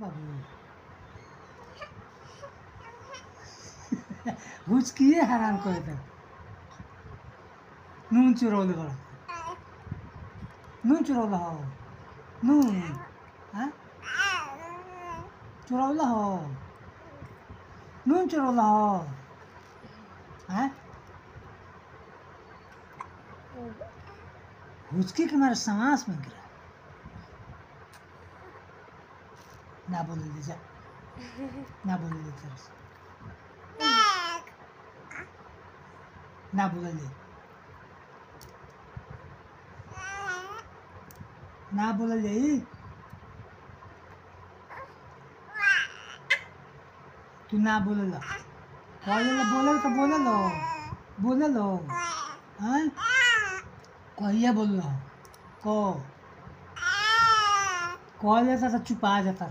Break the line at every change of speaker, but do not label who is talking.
बाबू हुचकिए हराम करे तो नून चुरौले बड़ा नून चुरौला हो नून हाँ चुरौला हो नून चुरौला हो हाँ हुचकी के मारे सांस में गिरा ना बोले दे जा ना बोले दे तेरे से ना बोले दे ना बोले दे तू ना बोले ला बोले लो हाँ कहिया बोल रहा को कॉल जाता तो चुपा जाता